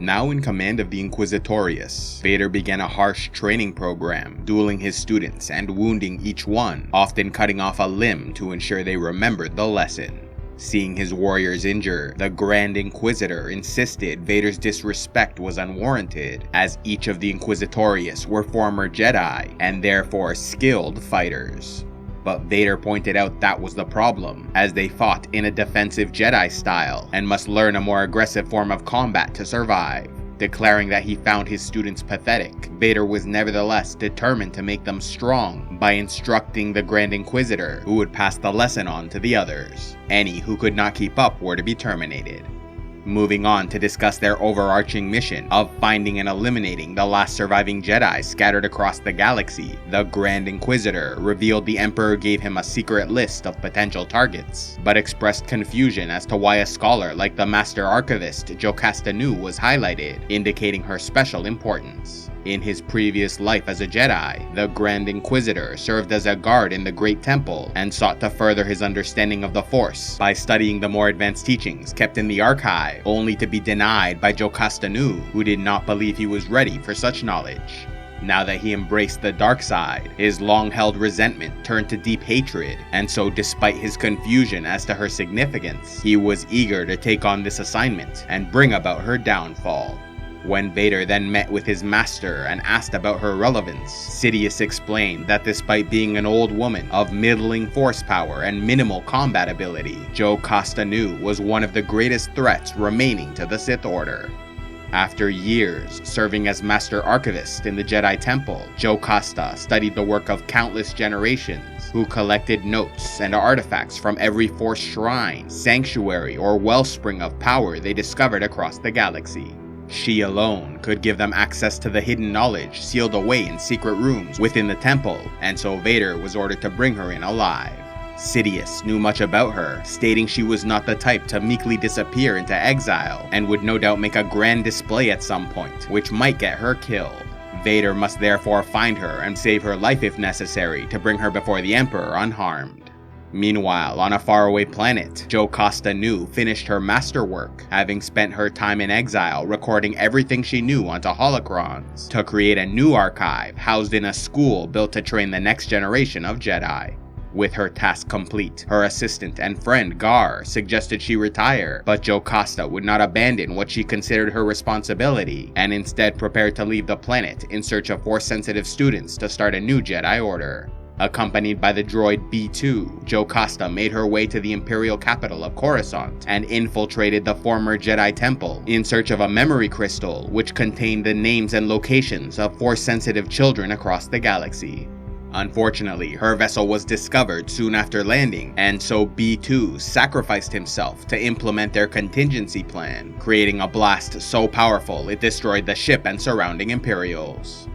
Now in command of the Inquisitorius, Vader began a harsh training program, dueling his students and wounding each one, often cutting off a limb to ensure they remembered the lesson. Seeing his warriors injured, the Grand Inquisitor insisted Vader's disrespect was unwarranted, as each of the Inquisitorius were former Jedi, and therefore skilled fighters. But Vader pointed out that was the problem, as they fought in a defensive Jedi style, and must learn a more aggressive form of combat to survive. Declaring that he found his students pathetic, Vader was nevertheless determined to make them strong by instructing the Grand Inquisitor, who would pass the lesson on to the others. Any who could not keep up were to be terminated. Moving on to discuss their overarching mission of finding and eliminating the last surviving Jedi scattered across the galaxy, the Grand Inquisitor revealed the Emperor gave him a secret list of potential targets, but expressed confusion as to why a scholar like the Master Archivist Jocasta Nu was highlighted, indicating her special importance. In his previous life as a Jedi, the Grand Inquisitor served as a guard in the Great Temple and sought to further his understanding of the Force by studying the more advanced teachings kept in the archive, only to be denied by Jocasta Nu, who did not believe he was ready for such knowledge. Now that he embraced the dark side, his long-held resentment turned to deep hatred, and so despite his confusion as to her significance, he was eager to take on this assignment and bring about her downfall. When Vader then met with his master and asked about her relevance, Sidious explained that despite being an old woman of middling force power and minimal combat ability, Jocasta Nu was one of the greatest threats remaining to the Sith Order. After years serving as Master Archivist in the Jedi Temple, Jocasta studied the work of countless generations who collected notes and artifacts from every Force shrine, sanctuary, or wellspring of power they discovered across the galaxy. She alone could give them access to the hidden knowledge sealed away in secret rooms within the temple, and so Vader was ordered to bring her in alive. Sidious knew much about her, stating she was not the type to meekly disappear into exile, and would no doubt make a grand display at some point, which might get her killed. Vader must therefore find her and save her life if necessary to bring her before the Emperor unharmed. Meanwhile, on a faraway planet, Jocasta Nu finished her masterwork, having spent her time in exile recording everything she knew onto holocrons, to create a new archive housed in a school built to train the next generation of Jedi. With her task complete, her assistant and friend Gar suggested she retire, but Jocasta would not abandon what she considered her responsibility, and instead prepared to leave the planet in search of Force-sensitive students to start a new Jedi Order. Accompanied by the droid B2, Jocasta made her way to the imperial capital of Coruscant and infiltrated the former Jedi Temple in search of a memory crystal which contained the names and locations of Force-sensitive children across the galaxy. Unfortunately, her vessel was discovered soon after landing, and so B2 sacrificed himself to implement their contingency plan, creating a blast so powerful it destroyed the ship and surrounding Imperials.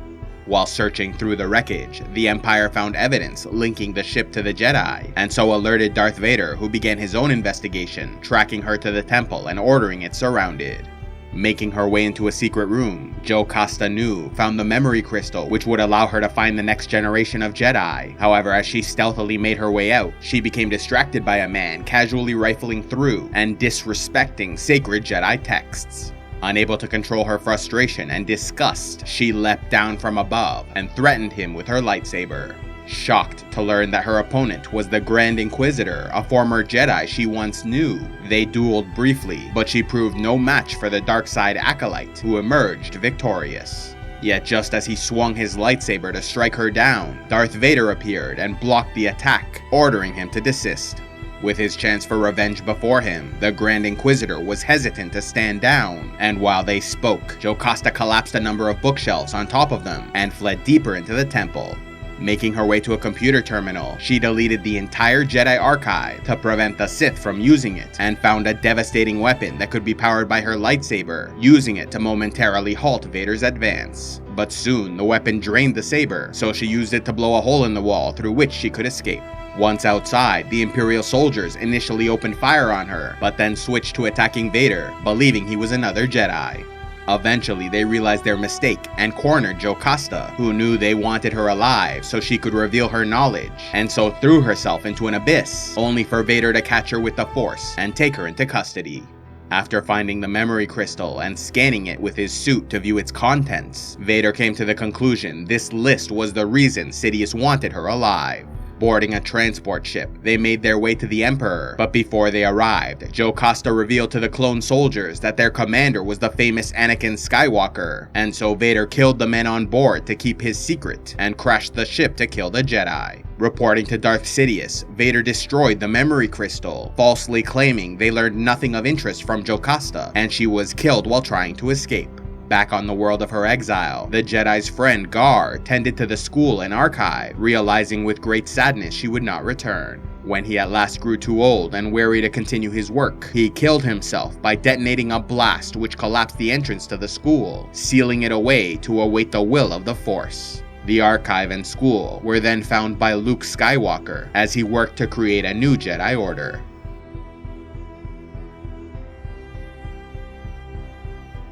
While searching through the wreckage, the Empire found evidence linking the ship to the Jedi, and so alerted Darth Vader, who began his own investigation, tracking her to the temple and ordering it surrounded. Making her way into a secret room, Jocasta Nu found the memory crystal which would allow her to find the next generation of Jedi. However, as she stealthily made her way out, she became distracted by a man casually rifling through and disrespecting sacred Jedi texts. Unable to control her frustration and disgust, she leapt down from above and threatened him with her lightsaber. Shocked to learn that her opponent was the Grand Inquisitor, a former Jedi she once knew, they dueled briefly, but she proved no match for the dark side acolyte, who emerged victorious. Yet just as he swung his lightsaber to strike her down, Darth Vader appeared and blocked the attack, ordering him to desist. With his chance for revenge before him, the Grand Inquisitor was hesitant to stand down, and while they spoke, Jocasta collapsed a number of bookshelves on top of them and fled deeper into the temple. Making her way to a computer terminal, she deleted the entire Jedi archive to prevent the Sith from using it, and found a devastating weapon that could be powered by her lightsaber, using it to momentarily halt Vader's advance. But soon, the weapon drained the saber, so she used it to blow a hole in the wall through which she could escape. Once outside, the Imperial soldiers initially opened fire on her, but then switched to attacking Vader, believing he was another Jedi. Eventually, they realized their mistake and cornered Jocasta, who knew they wanted her alive so she could reveal her knowledge, and so threw herself into an abyss, only for Vader to catch her with the Force and take her into custody. After finding the memory crystal and scanning it with his suit to view its contents, Vader came to the conclusion this list was the reason Sidious wanted her alive. Boarding a transport ship, they made their way to the Emperor, but before they arrived, Jocasta revealed to the clone soldiers that their commander was the famous Anakin Skywalker, and so Vader killed the men on board to keep his secret, and crashed the ship to kill the Jedi. Reporting to Darth Sidious, Vader destroyed the memory crystal, falsely claiming they learned nothing of interest from Jocasta, and she was killed while trying to escape. Back on the world of her exile, the Jedi's friend Gar tended to the school and archive, realizing with great sadness she would not return. When he at last grew too old and weary to continue his work, he killed himself by detonating a blast which collapsed the entrance to the school, sealing it away to await the will of the Force. The archive and school were then found by Luke Skywalker as he worked to create a new Jedi Order.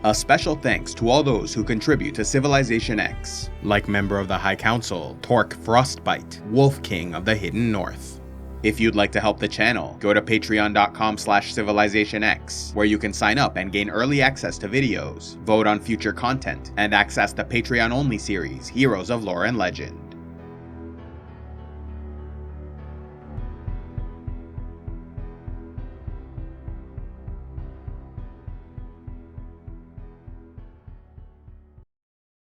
A special thanks to all those who contribute to CivilizationEx, like member of the High Council, Torque Frostbite, Wolf King of the Hidden North. If you'd like to help the channel, go to patreon.com/CivilizationEx, where you can sign up and gain early access to videos, vote on future content, and access the Patreon-only series, Heroes of Lore and Legend.